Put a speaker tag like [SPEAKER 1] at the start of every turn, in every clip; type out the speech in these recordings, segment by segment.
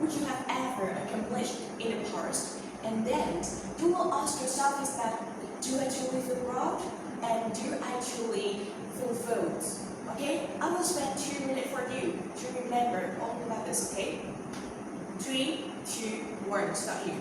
[SPEAKER 1] which you have ever accomplished in the past. And then you will ask yourself is that, do I truly feel proud? And do I truly feel fulfilled? Okay, I will spend 2 minutes for you to remember all about this, okay? 3, 2, 1, start here.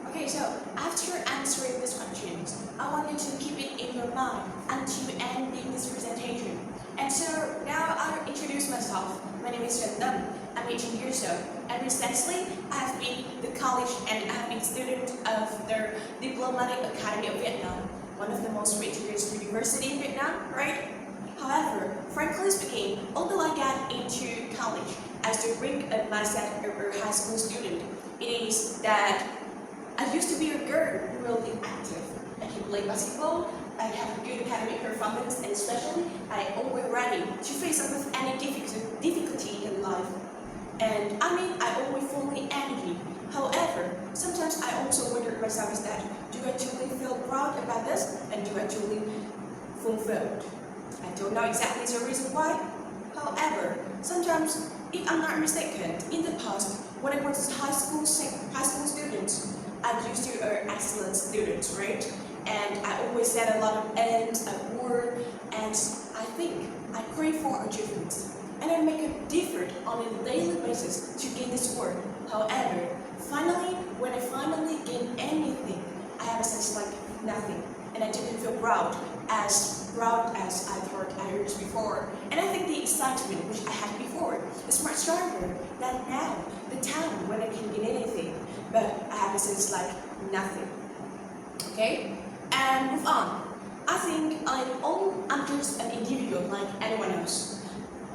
[SPEAKER 1] Okay, so after answering these questions, I want you to keep it in your mind until ending this presentation. And so now I'll introduce myself. My name is Trần Thị Tâm. I'm 18 years old, and recently I have been the college and I have been student of the Diplomatic Academy of Vietnam, one of the most prestigious university in Vietnam, right? However, frankly speaking, although I got into college as the ring of mindset of a high school student, it is that I used to be a girl really active. I can play basketball, I have a good academic performance, and especially I always ready to face up with any difficulty in life. And I mean, I always full of energy. However, sometimes I also wonder myself is that, do I truly feel proud about this? And do I truly fulfilled? I don't know exactly the reason why. However, sometimes, if I'm not mistaken, in the past, when I was a high school student, I used to earn excellent students, right? And I always set a lot of aims at work, and I think I crave for achievements. And I make a difference on a daily basis to gain this work. However, finally, when I finally gain anything, I have a sense like nothing. And I didn't feel proud as I thought I was before. And I think the excitement which I had before is much stronger than now, the time when I can gain anything. But I have a sense like nothing. Okay? And move on. I think I'm just an individual like anyone else.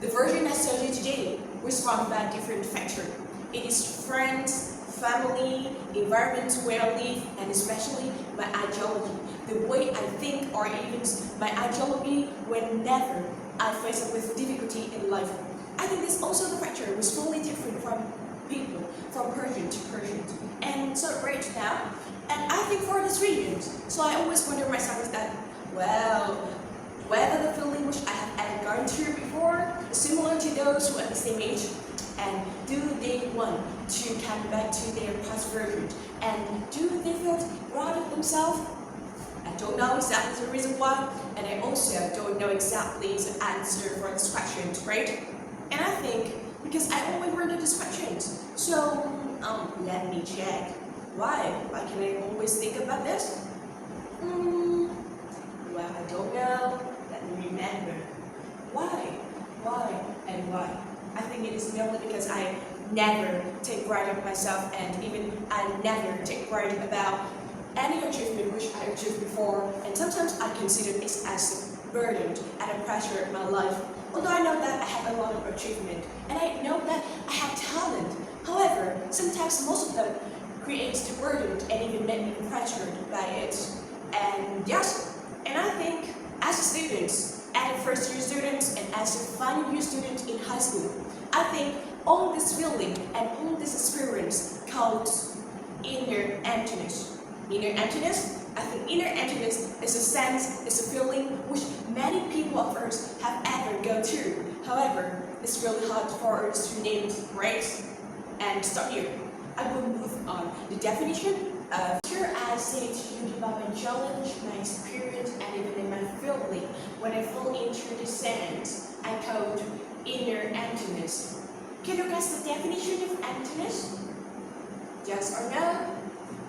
[SPEAKER 1] The version I showed you today was formed by different factors. It is friends, family, environment where I live, and especially my ideology. The way I think, or even my ideology whenever I face up with difficulty in life. I think this also the factor was fully different from people, from person to person. And so right now, and I think for these reasons, so I always wonder myself is that, well, whether the feeling which I have ever gone through before is similar to those who are the same age, and do they want to come back to their past version, and do they feel proud of themselves? I don't know exactly the reason why, and I also don't know exactly the answer for this question, right? And I think, because I always wonder these questions, so let me check. Why can I always think about this? Well, I don't know. Let me remember. Why, and why? I think it is mainly because I never take pride of myself, and even I never take pride about any achievement which I achieved before, and sometimes I consider it as a burden and a pressure in my life. Although I know that I have a lot of achievement, and I know that I have talent. However, sometimes most of them creates the burden and even make me pressured by it. And yes, and I think as a student, as a first year student and as a final year student in high school, I think all this feeling and all this experience called inner emptiness. Inner emptiness? I think inner emptiness is a sense, is a feeling which many people of us have ever gone through. However, it's really hard for us to name it, right? And start here. I will move on. The definition of here I say to you about my challenge, my experience, and even in my feeling when I fall into the sense I called inner emptiness. Can you guess the definition of emptiness? Yes or no?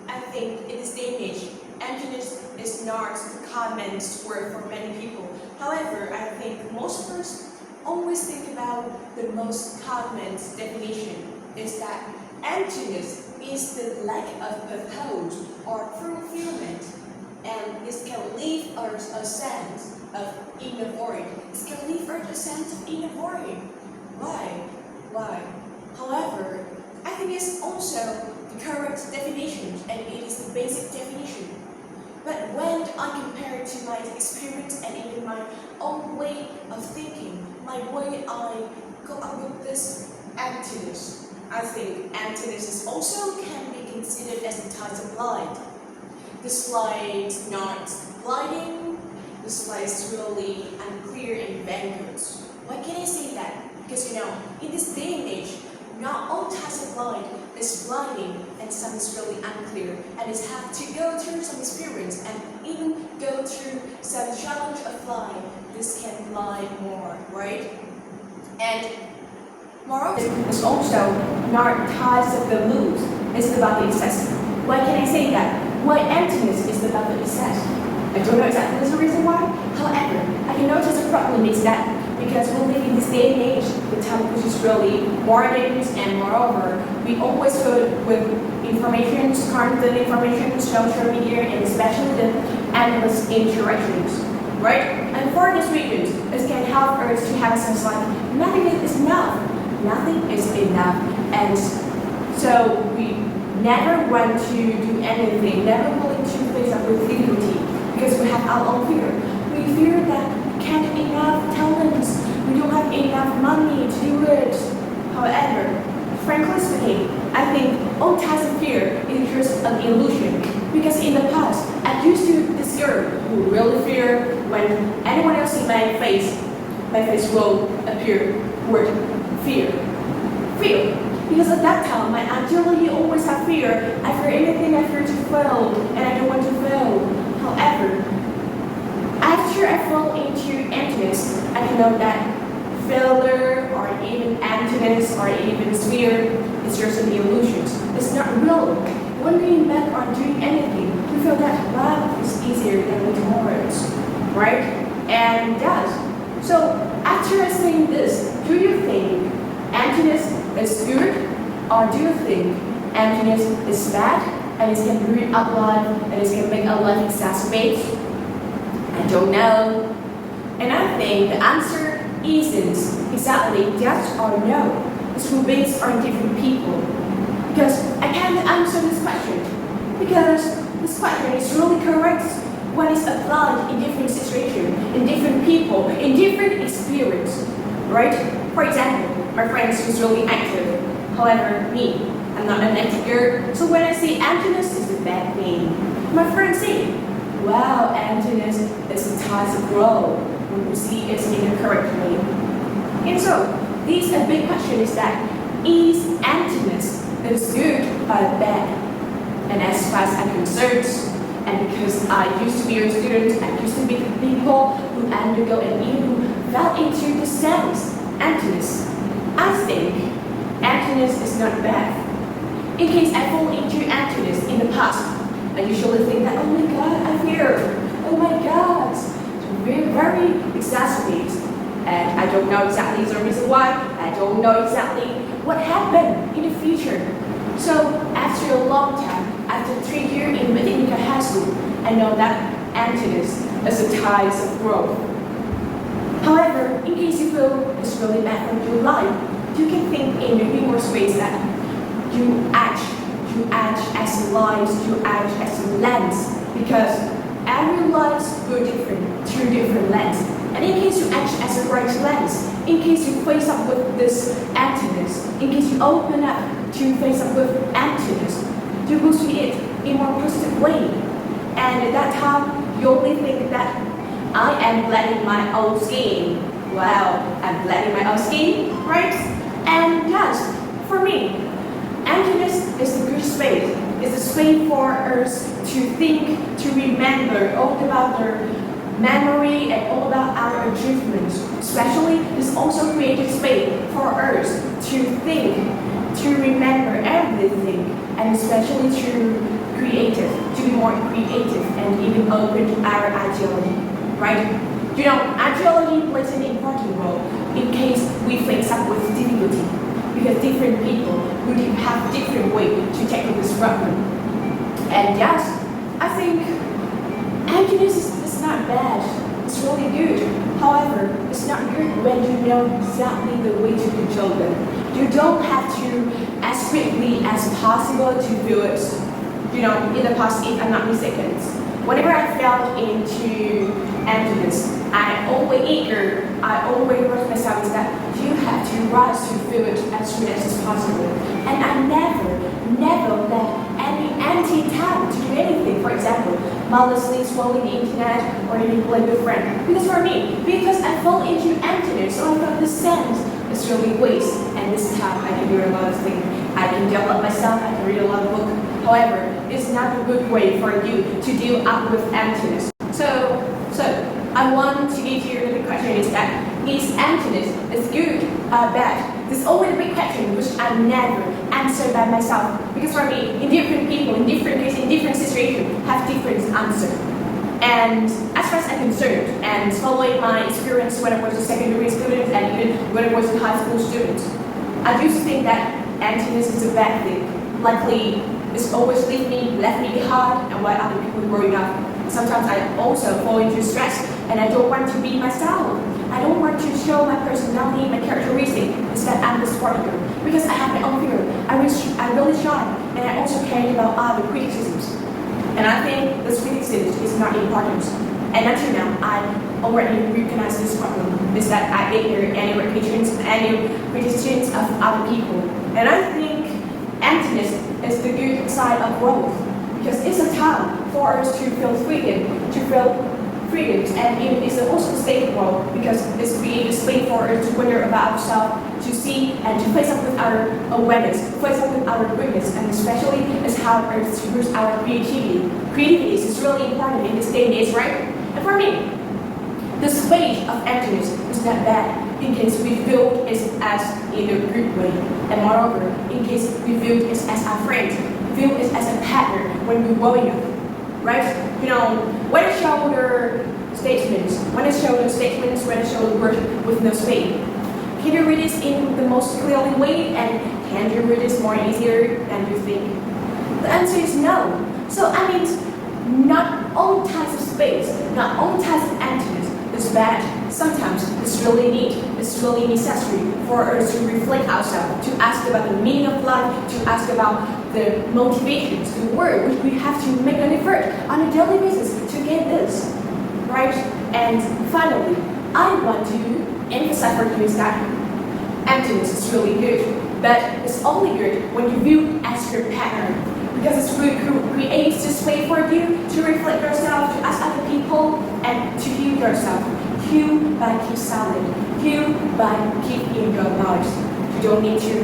[SPEAKER 1] I think in this day and age, emptiness is not a common word for many people. However, I think most of us always think about the most common definition is that emptiness is the lack of purpose or fulfillment, and this can leave us a sense of inner void. This can leave us a sense of inner void. Why? However, I think it's also the correct definition, and it is the basic definition. But when I compare it to my experience and even my own way of thinking, my way I go up with this emptiness, I think emptiness is also can be considered as a type of light. This light not lighting, this life is really unclear and vague. Why can I say that? Because in this day and age, not all types of light is blinding and some is really unclear and it's have to go through some experience and even go through some challenge of life. This can lie more, right? And moreover, it's also not types of the moods, it's about the excess. Why can I say that? Why emptiness is about the excess? I don't know exactly the reason why. However, I can notice the problem is that because we live in this day and age, the time which is really modern, and moreover, we always go with information, constant information, social media, and especially the endless interactions, right? And for these reasons, it can help us to have a sense like nothing is enough. Nothing is enough, and so we never want to do anything, never willing to face up with difficulty because we have our own fear. We fear that we can't have enough talents, we don't have enough money to do it. However, frankly speaking, I think all types of fear is just an illusion because in the past, I used to this girl who really fear when anyone else see my face will appear word fear. Fear. Because at that time, my agility always had fear. I fear anything, I fear to fail, and I don't want to fail. However, after I fall into emptiness, I can know that failure or even emptiness or even fear is just an illusion. It's not real. When we back on doing anything, we feel that life is easier than tomorrow's, right? And it does. So after I saying this, do you think emptiness is good, or do you think emptiness is bad and it can ruin our life and it can make our life exacerbate? I don't know. And I think the answer isn't exactly yes or no. It's based on different people. Because I can't answer this question. Because this question is really correct when it's applied in different situations, in different people, in different experience, right? For example, my friends who's really active. However, me, I'm not an active girl. So when I say emptiness is a bad thing, my friends say, wow, emptiness is a type of growth when you see it in the correct way. And so, this a big question is that, is emptiness is good or bad? And as far as I'm concerned, and because I used to be a student, I used to be the people who undergo and even fell into the sense emptiness. I think emptiness is not bad. In case I fall into emptiness in the past, I usually think that, oh my god, I fear. Oh my god, it's very, very exacerbated. And I don't know exactly the reason why. I don't know exactly what happened in the future. So after a long time, after 3 years in Medina High School, I know that emptiness is a type of growth. However, in case you feel it's really bad for your life, you can think in the humorous ways that you act as lives, you act as a lens, because every lens will different through different lens. And in case you act as a right lens, in case you face up with this emptiness, in case you open up to face up with emptiness, you will see it in a more positive way. And at that time, you only think that I am letting my own skin. Wow, I'm letting my own skin, right? And yes, for me, emptiness is a good space. It's a space for us to think, to remember all about our memory and all about our achievements. Especially, it's also created space for us to think, to remember everything, and especially to be more creative and even open to our agility, right? You know, agility plays an important role in case we face up with difficulty, because different people would have different way to tackle this problem. And yes, I think emptiness is not bad, it's really good. However, it's not good when you know exactly the way to control them. You don't have to, as quickly as possible, to feel it. You know, in the past, if I'm not mistaken, whenever I fell into emptiness, I always rush myself is that you have to rush to feel it as soon as possible. And I never let any anti-time to do anything. For example, mindlessly scrolling the internet or even playing with friends. Because for me, because I fall into emptiness, so I felt the sense is really waste. And this time I can do a lot of things. I can develop myself, I can read a lot of books. However, it's not a good way for you to deal up with emptiness. So I want to give you the question is that, is emptiness is good or bad? This is always a big question which I never answer by myself. Because for me, in different people, in different cases, in different situations, have different answers. And as far as I'm concerned, and following my experience when I was a secondary student and even when I was a high school student, I used to think that emptiness is a bad thing. Likely, it's always left me behind and while other people growing up. Sometimes I also fall into stress and I don't want to be myself. I don't want to show my personality, my characteristic, instead I'm the sparkler. Because I have my own fear. I'm really shy and I also care about other criticisms. And I think this criticism is not important. And until now, I already recognize this problem, is that I ignore any criticisms of other people. And I think emptiness is the good side of growth. Because it's a time for us to feel freedom, and it is also a safe world because it's creating a space for us to wonder about ourselves, to see and to face up with our awareness, face up with our greatness, and especially is how to boost our creativity. Creativity is really important in this day and age, right? And for me, the space of emptiness is not bad in case we feel it as in a good way, and moreover, in case we feel it as our friend, feel it as a partner when we're growing up. Right? You know, when I show the statements, when I show the word with no space, can you read this in the most clearly way and can you read this more easier than you think? The answer is no. So I mean, not all types of space, not all types of emptiness is bad. Sometimes it's really neat, it's really necessary for us to reflect ourselves, to ask about the meaning of life, to ask about the motivations, the work which we have to make an effort on a daily basis to get this, right? And finally, I want to emphasize for you is that emptiness is really good, but it's only good when you view as your partner, because it's creates this way for you to reflect yourself, to ask other people, and to heal yourself. Heal by keep silent, heal by keep in your lives. You don't need to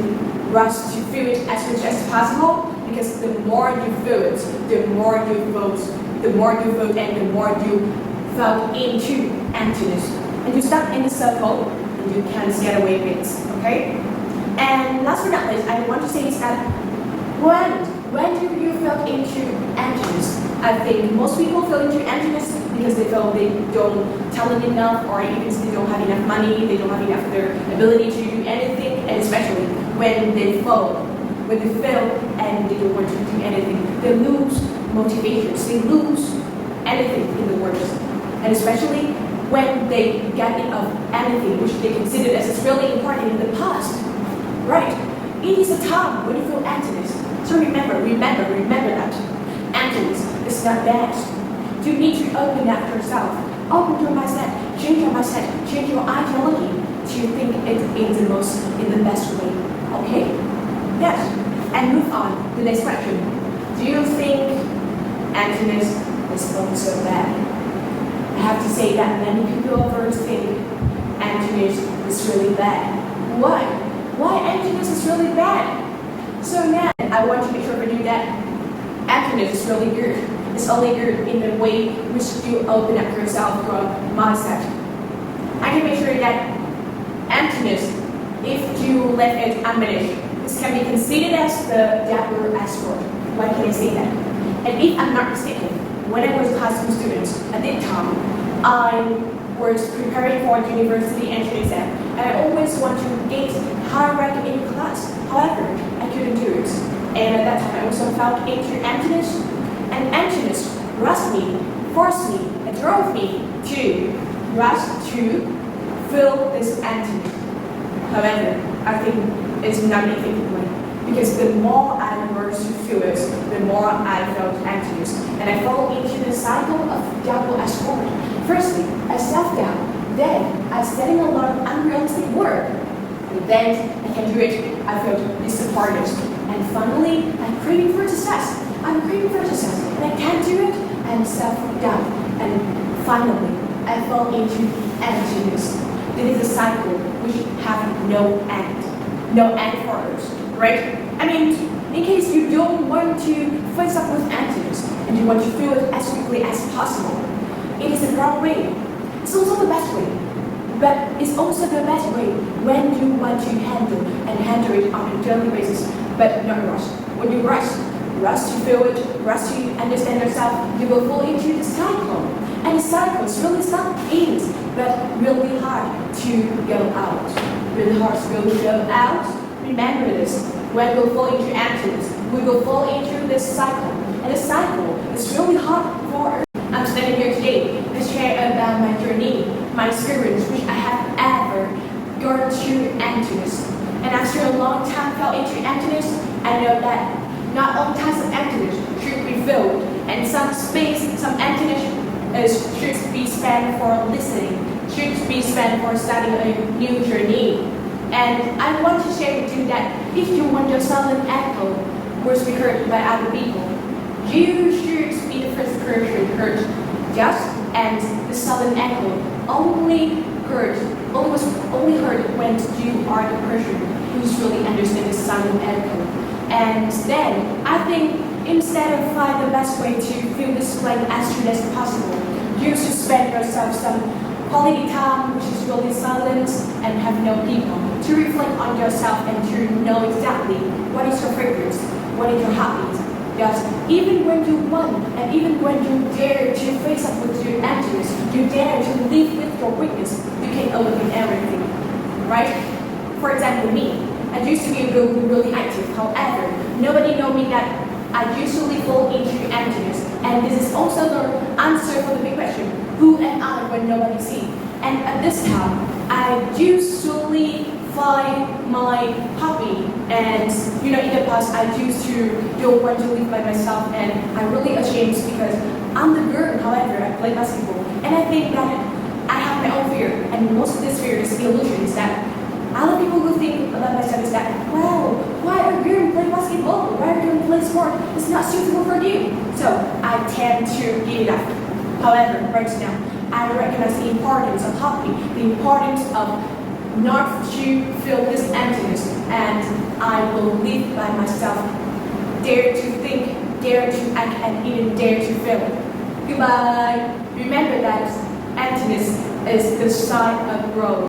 [SPEAKER 1] rush to feel it as much as possible, because the more you feel it, the more you vote, and the more you fall into emptiness. And you stuck in the circle, and you can't get away with it, okay? And last but not least, I want to say is that when do you feel into emptiness? I think most people feel into emptiness because they feel they don't talent enough, or even they don't have enough money, they don't have enough their ability to do anything, and especially when they fail and they don't want to do anything, they lose motivations, they lose anything in the world, and especially when they get rid of anything which they considered as really important in the past, right? It is a time when you feel emptiness. So remember that emptiness is not bad. You need to open up yourself, open your mindset, change your ideology to think it in the best way. Okay? Yes. And move on to the next question. Do you think emptiness is also bad? I have to say that many people first think emptiness is really bad. Why? Why emptiness is really bad? So now I want to make sure for you that emptiness is really good. It's only good in the way which you open up yourself from mindset. I can make sure that emptiness, if you let it unmanaged, this can be considered as the double-edged sword. Why can I say that? And if I'm not mistaken, when I was a high school student, at that time, I was preparing for university entrance exam, and I always want to get high rank in class. However, I couldn't do it. And at that time, I also felt into emptiness, and emptiness rushed me, forced me, and drove me to rush to fill this emptiness. However, I think it's not an effective way, because the more I learned to feel it, the more I felt emptiness, and I fall into the cycle of double-edged sword. Firstly, I self-doubt, then I setting a lot of unrealistic work, and then I can do it, I felt disappointed, and finally, I'm craving for success. I'm craving for success and I can't do it, and self-doubt. And finally, I fall into emptiness. It is a cycle which have no end. No end for us, right? I mean, in case you don't want to face up with emptiness and you want to feel it as quickly as possible, it is the wrong way. It's also the best way. But it's also the best way when you want to handle it on a daily basis, but not rush. When you rush to feel it, rush to understand yourself, you will fall into the cycle. And the cycle is really not easy, but really hard to go out. Really hard to really go out. Remember this, when we fall into emptiness, we will fall into this cycle. And the cycle is really hard for us. I'm standing here today to share about my journey, my experience, which I have ever gone through emptiness. And after a long time fell into emptiness, I know that not all types of emptiness should be filled, and some space, some emptiness should be spent for listening, should be spent for starting a new journey. And I want to share with you that if you want your silent echo to be heard by other people, you should be the first person heard. Just and the silent echo only heard when you are the person who's really understand the silent echo. And then I think instead of find the best way to feel this like as true as possible, you should spend yourself some quality time which is really silent and have no people to reflect on yourself and to know exactly what is your favorites, what is your hobbies. Because even when you want and even when you dare to face up with your emptiness, you dare to live with your weakness, you can overcome everything, right? For example, me, I used to be a girl who really active. However, nobody know me that I usually fall into emptiness. And this is also the answer for the big question, who am I when nobody sees? And at this time, I usually find my hobby, and in the past I used to don't want to live by myself, and I'm really ashamed because I'm the girl. However, I play basketball, and I think that I have my own fear, and most of this fear is illusions that other people will think about myself is that, wow, why are you playing basketball? Why are you playing sport? It's not suitable for you. So I tend to give it up. However, right now, I recognize the importance of hobby, the importance of not to feel this emptiness, and I will live by myself. Dare to think, dare to act, and even dare to feel. Goodbye. Remember that emptiness is the sign of growth.